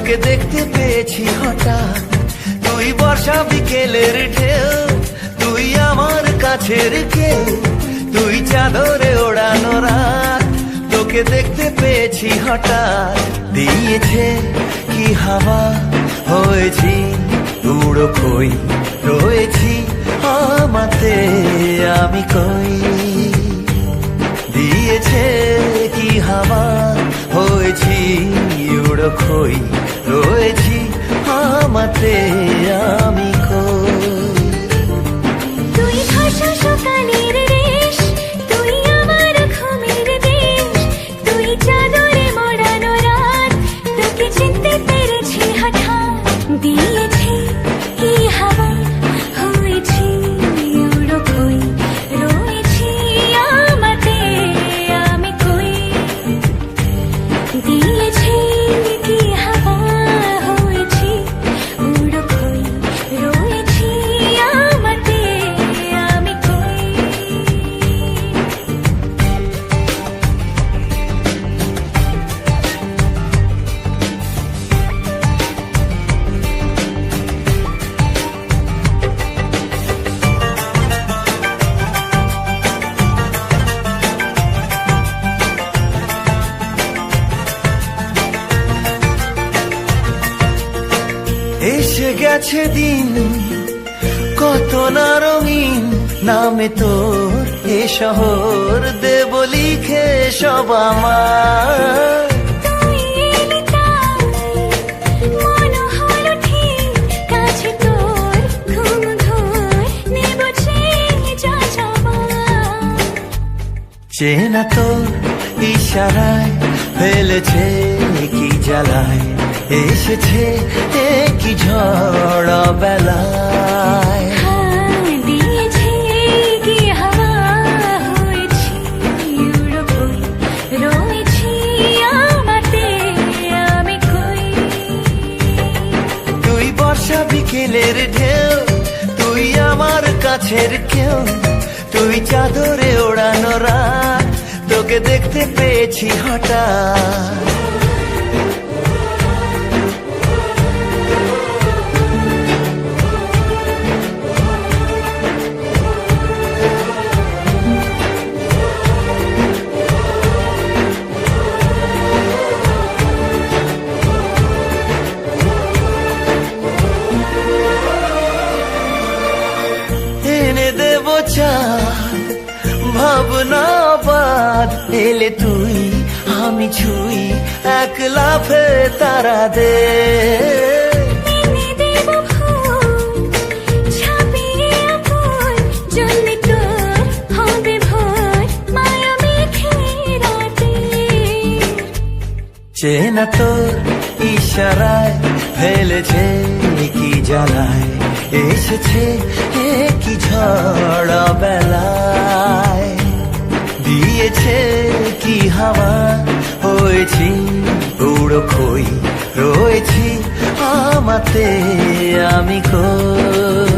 তোকে দেখতে পেয়েছি হঠাৎ, তুই বর্ষা বিকেলের ঢেউ, তুই আমার কাছের কেউ, তুই চাদরে ওড়ানো রাত। তোকে দেখতে পেয়েছি হঠাৎ, দিয়েছে কি হাওয়া, হয়েছি উড়ো খই, রয়েছি আমাতে আমি কই। দিয়েছে কি হাওয়া, হয়েছি উড়ো খই, রয়েছি আমাতে আমি কই। তুই ভাষা সকালের রেশ, তুই আমার ঘুমের দেশ, তুই চাদরে মোড়ানো রাত। তোকে চিনতে পেরেছি হঠাৎ, দিয়েছি কি হাওয়া, হয়েছি উড়ো খই, রয়েছি আমাতে আমি কই। দিয়েছি কি হাওয়া, হয়েছি উড়ো খই, রয়েছি আমাতে আমি কই। এসে গেছে দিন কত না রঙিন, নামে তোর এ শহর দেব লিখে সব আমার। তুই এলি তাই মন হলো ঠিক, কাছে তোর ঘুম ঘোর নেব চেয়ে যা যাবার। চেনা তোর ইশারায় ফেলেছে কি জ্বালায়, এসেছে কি ঝড় বেলায়। দিয়েছে কি হাওয়া, হয়েছি উড়ো খই, রয়েছি আমাতে আমি কই। তুই বর্ষা বিকেলের ঢেউ, তুই আমার কাছের কেউ, তুই চাদরে ওড়ানো রাত। তোকে দেখতে পেয়েছি হঠাৎ, এনে দেব চাঁদ ভাবনা বাদ। এলে তুই আমি ছুই, এক লাফে তারা দে। এনে দেব ফুল, ছাপিয়ে আপন, জ্বললে তোর হবে ভোর, মায়া মেঘে রাতে। চেনা তোর ইশারায় ফেলেছে কি জ্বালায়, এসেছে কি ঝড় বেলায়। দিয়েছে কি হাওয়া, হয়েছি উড়ো খই, রয়েছি আমাতে আমি কই।